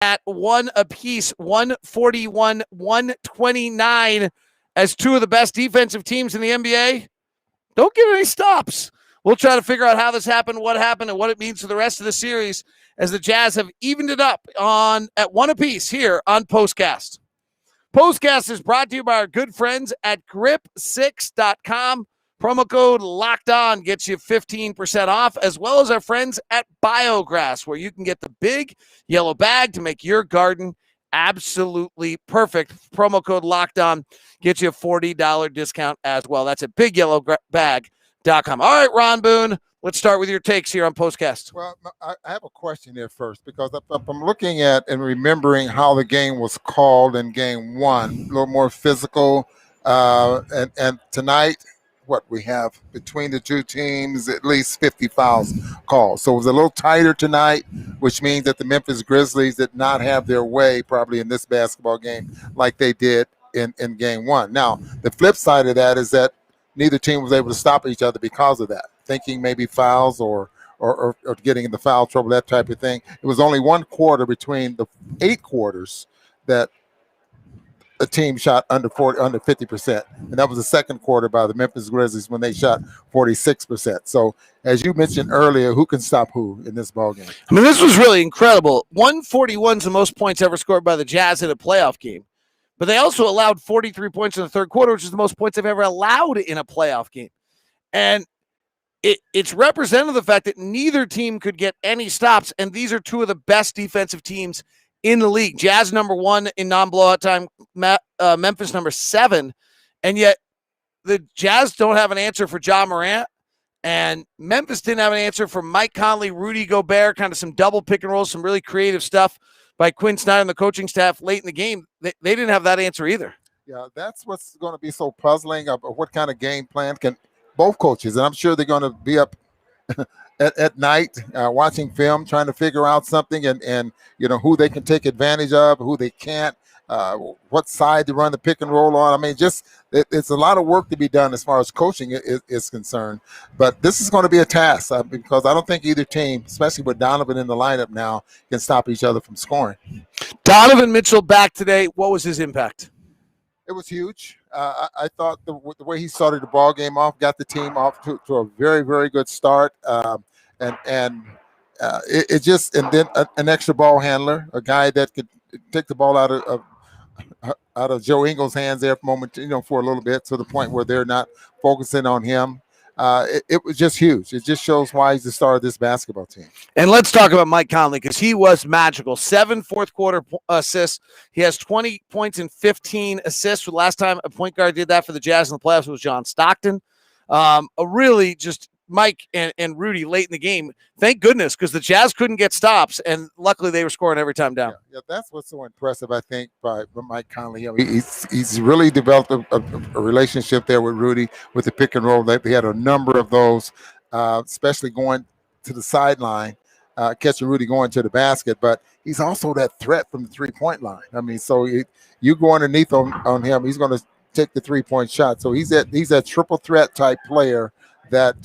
at 1 apiece, 141-129 as two of the best defensive teams in the NBA. Don't get any stops. We'll try to figure out how this happened, what happened, and what it means for the rest of the series as the Jazz have evened it up at 1 apiece here on POSTCAST. POSTCAST is brought to you by our good friends at grip6.com. Promo code Locked On gets you 15% off, as well as our friends at Biograss, where you can get the big yellow bag to make your garden absolutely perfect. Promo code Locked On gets you a $40 discount as well. That's at bigyellowbag.com. All right, Ron Boone, let's start with your takes here on POSTCAST. Well, I have a question there first, because I'm looking at and remembering how the game was called in game one, a little more physical. And tonight, what we have between the two teams, at least 50 fouls called. So it was a little tighter tonight, which means that the Memphis Grizzlies did not have their way probably in this basketball game like they did in game one. Now, the flip side of that is that neither team was able to stop each other because of that, thinking maybe fouls or getting into foul trouble, that type of thing. It was only one quarter between the 8 quarters that a team shot under 50%, and that was the second quarter by the Memphis Grizzlies when they shot 46%. So, as you mentioned earlier, who can stop who in this ballgame? I mean, this was really incredible. 141 is the most points ever scored by the Jazz in a playoff game, but they also allowed 43 points in the third quarter, which is the most points they've ever allowed in a playoff game. And it's representative of the fact that neither team could get any stops, and these are two of the best defensive teams in the league. Jazz number 1 in non-blowout time, Memphis number 7, and yet the Jazz don't have an answer for Ja Morant, and Memphis didn't have an answer for Mike Conley, Rudy Gobert, kind of some double pick and roll, some really creative stuff by Quinn Snyder and the coaching staff late in the game. They didn't have that answer either. Yeah, that's what's going to be so puzzling of what kind of game plan can both coaches, and I'm sure they're going to be up at night watching film, trying to figure out something, and who they can take advantage of, who they can't, what side to run the pick and roll on. I mean, it's a lot of work to be done as far as coaching is concerned. But this is going to be a task because I don't think either team, especially with Donovan in the lineup now, can stop each other from scoring. Donovan Mitchell back today. What was his impact? It was huge. I thought the way he started the ball game off, got the team off to a very, very good start. And then an extra ball handler, a guy that could take the ball out of Joe Ingles' hands there for a little bit, to the point where they're not focusing on him. It was just huge. It just shows why he's the star of this basketball team. And let's talk about Mike Conley, because he was magical. 7 fourth-quarter assists. He has 20 points and 15 assists. The last time a point guard did that for the Jazz in the playoffs was John Stockton. A really just Mike and Rudy late in the game. Thank goodness, because the Jazz couldn't get stops, and luckily they were scoring every time down. Yeah, that's what's so impressive, I think, by Mike Conley. He's really developed a relationship there with Rudy with the pick and roll. They had a number of those, especially going to the sideline, catching Rudy going to the basket. But he's also that threat from the three-point line. I mean, so you go underneath on him, he's going to take the three-point shot. So he's that triple threat type player that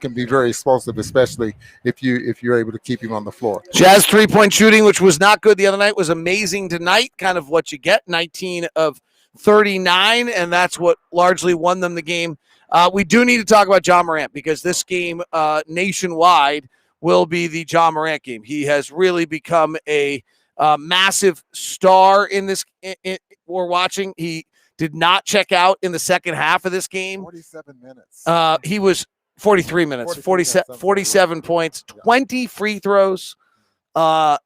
can be very explosive, especially if you're able to keep him on the floor. Jazz three-point shooting, which was not good the other night, was amazing tonight. Kind of what you get, 19 of 39, and that's what largely won them the game. We do need to talk about Ja Morant, because this game nationwide will be the Ja Morant game. He has really become a massive star in this. We're watching. He did not check out in the second half of this game. 47 minutes. He was 43 minutes, 47 points, 20 free throws. I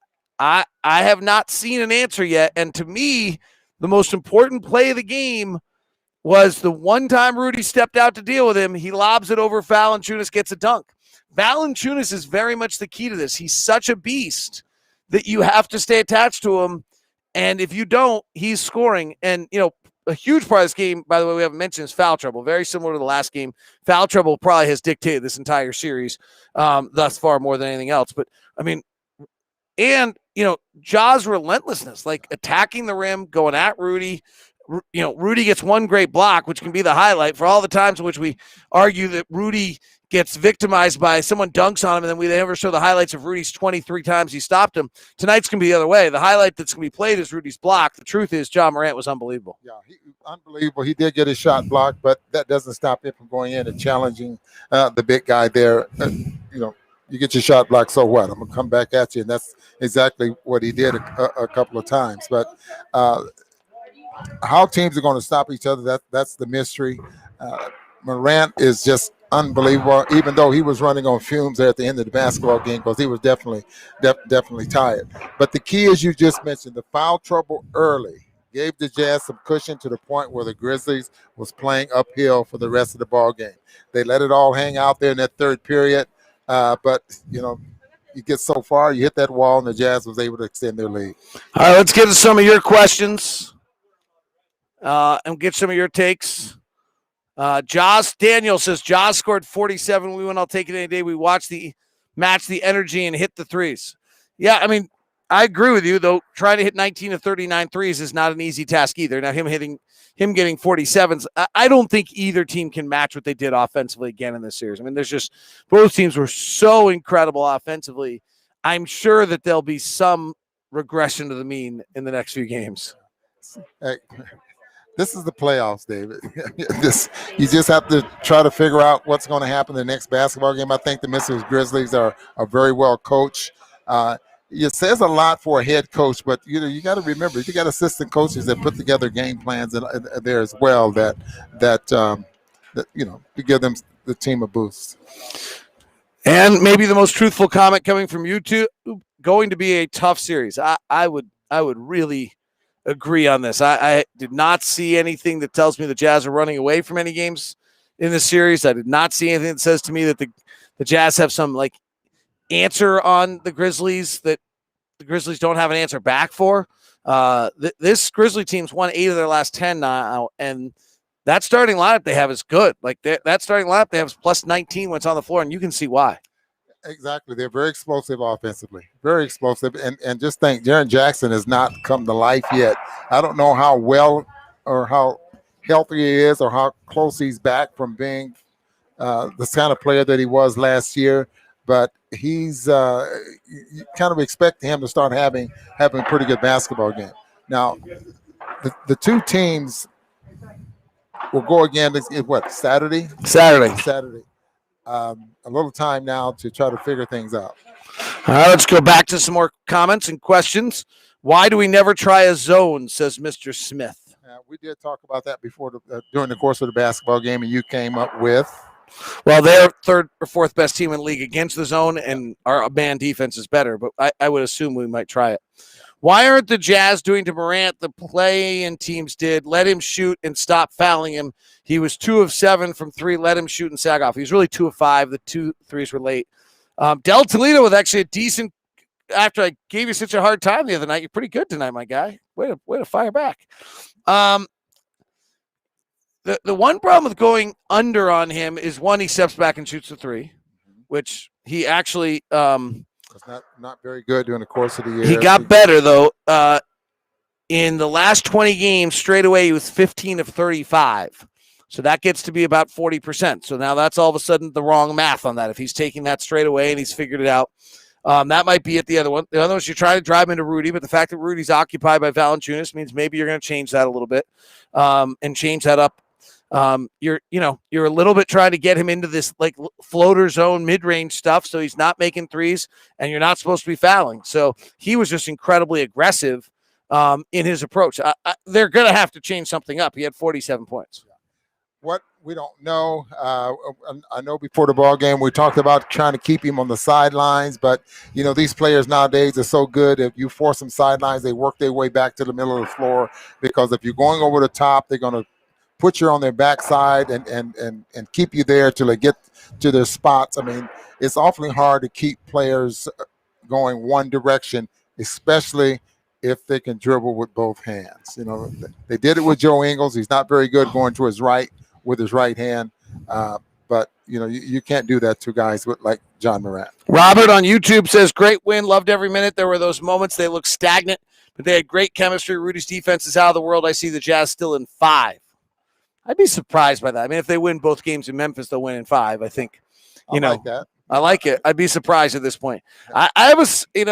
have not seen an answer yet. And to me, the most important play of the game was the one time Rudy stepped out to deal with him. He lobs it over Valanciunas, gets a dunk. Valanciunas is very much the key to this. He's such a beast that you have to stay attached to him. And if you don't, he's scoring. And, a huge part of this game, by the way, we haven't mentioned, is foul trouble. Very similar to the last game. Foul trouble probably has dictated this entire series thus far more than anything else. But, I mean, and, Ja's relentlessness, like attacking the rim, going at Rudy. Rudy gets one great block, which can be the highlight for all the times in which we argue that Rudy gets victimized by someone dunks on him, and then we never show the highlights of Rudy's 23 times he stopped him. Tonight's going to be the other way. The highlight that's going to be played is Rudy's block. The truth is Ja Morant was unbelievable. Yeah, unbelievable. He did get his shot blocked, but that doesn't stop him from going in and challenging the big guy there. You get your shot blocked, so what? I'm going to come back at you, and that's exactly what he did a couple of times. But how teams are going to stop each other, that's the mystery. Morant is just unbelievable, even though he was running on fumes there at the end of the basketball game because he was definitely tired. But the key, as you just mentioned, the foul trouble early gave the Jazz some cushion to the point where the Grizzlies was playing uphill for the rest of the ball game. They let it all hang out there in that third period, but you get so far, you hit that wall, and the Jazz was able to extend their lead. All right, let's get to some of your questions and get some of your takes. Josh Daniel says, Josh scored 47. We went, I'll take it any day. We watched the match, the energy, and hit the threes. Yeah, I mean, I agree with you, though. Trying to hit 19 of 39 threes is not an easy task either. Now, him getting 47s, I don't think either team can match what they did offensively again in this series. I mean, there's just both teams were so incredible offensively. I'm sure that there'll be some regression to the mean in the next few games. Hey, this is the playoffs, David. You just have to try to figure out what's going to happen in the next basketball game. I think the Memphis Grizzlies are very well coached. It says a lot for a head coach, but you got to remember you got assistant coaches that put together game plans there as well that to give them the team a boost. And maybe the most truthful comment coming from you two, going to be a tough series. I would really agree on this. I did not see anything that tells me the Jazz are running away from any games in this series. I did not see anything that says to me that the Jazz have some answer on the Grizzlies that the Grizzlies don't have an answer back for. This Grizzly team's won 8 of their last 10 now, and that starting lineup they have is good. That starting lineup they have is plus 19 when it's on the floor, and you can see why. Exactly. They're very explosive offensively. Very explosive. And just think, Jaren Jackson has not come to life yet. I don't know how well or how healthy he is or how close he's back from being the kind of player that he was last year. But he's you kind of expect him to start having a pretty good basketball game. Now, the two teams will go again. What, Saturday? Saturday. A little time now to try to figure things out. All right, let's go back to some more comments and questions. Why do we never try a zone, says Mr. Smith. We did talk about that before during the course of the basketball game, and you came up with? Well, they're third or fourth best team in the league against the zone, and our man defense is better, but I would assume we might try it. Why aren't the Jazz doing to Morant the play and teams did? Let him shoot and stop fouling him. He was 2 of 7 from 3. Let him shoot and sag off. He was really 2 of 5. The 2 threes were late. Del Toledo with actually a decent, after I gave you such a hard time the other night, you're pretty good tonight, my guy. Way to fire back. The one problem with going under on him is, one, he steps back and shoots the 3, which he actually it's not very good during the course of the year. He got better, though. In the last 20 games, straight away, he was 15 of 35. So that gets to be about 40%. So now that's all of a sudden the wrong math on that. If he's taking that straight away and he's figured it out, that might be it. The other one. The other one is you're trying to drive into Rudy, but the fact that Rudy's occupied by Valanciunas means maybe you're going to change that a little bit and change that up. You're a little bit trying to get him into this floater zone mid-range stuff, so he's not making threes, and you're not supposed to be fouling. So he was just incredibly aggressive in his approach. They're going to have to change something up. He had 47 points. What we don't know. I know before the ball game we talked about trying to keep him on the sidelines, but these players nowadays are so good. If you force them sidelines, they work their way back to the middle of the floor, because if you're going over the top, they're going to put you on their backside and keep you there till they get to their spots. I mean, it's awfully hard to keep players going one direction, especially if they can dribble with both hands. They did it with Joe Ingles. He's not very good going to his right with his right hand, but you can't do that to guys like John Morant. Robert on YouTube says, great win, loved every minute. There were those moments they looked stagnant, but they had great chemistry. Rudy's defense is out of the world. I see the Jazz still in 5. I'd be surprised by that. I mean, if they win both games in Memphis, they'll win in 5. I think You know, like that. I like it. I'd be surprised at this point. I was, maybe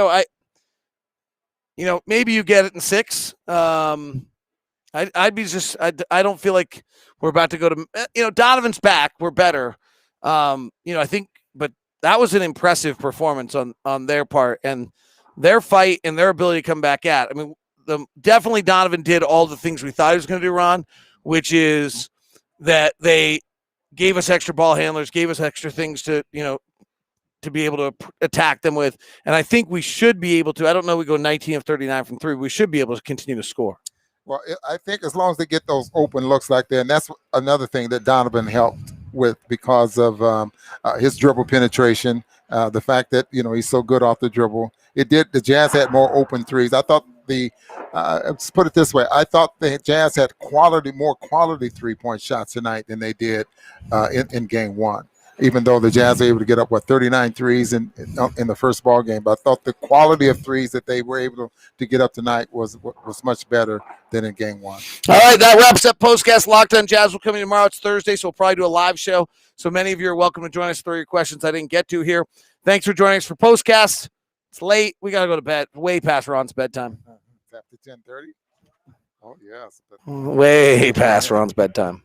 you get it in 6. I'd be just, I don't feel like we're about to go to, Donovan's back. We're better. I think, but that was an impressive performance on their part and their fight and their ability to come back at. I mean, definitely Donovan did all the things we thought he was going to do, Ron, which is that they gave us extra ball handlers, gave us extra things to be able to attack them with. And I think we should be able to, I don't know, we go 19 of 39 from 3. We should be able to continue to score. Well, I think as long as they get those open looks like that, and that's another thing that Donovan helped with because of his dribble penetration, the fact that, he's so good off the dribble. The Jazz had more open threes. I thought let's put it this way. I thought the Jazz had more quality 3-point shots tonight than they did in game 1. Even though the Jazz were able to get up 39 threes in the first ball game, but I thought the quality of threes that they were able to get up tonight was much better than in game 1. All right, that wraps up Postcast. Locked On Jazz will come in tomorrow. It's Thursday, so we'll probably do a live show. So many of you are welcome to join us. Throw your questions I didn't get to here. Thanks for joining us for Postcast. It's late. We got to go to bed. Way past Ron's bedtime. It's after 10:30. Oh yes. Way past Ron's bedtime.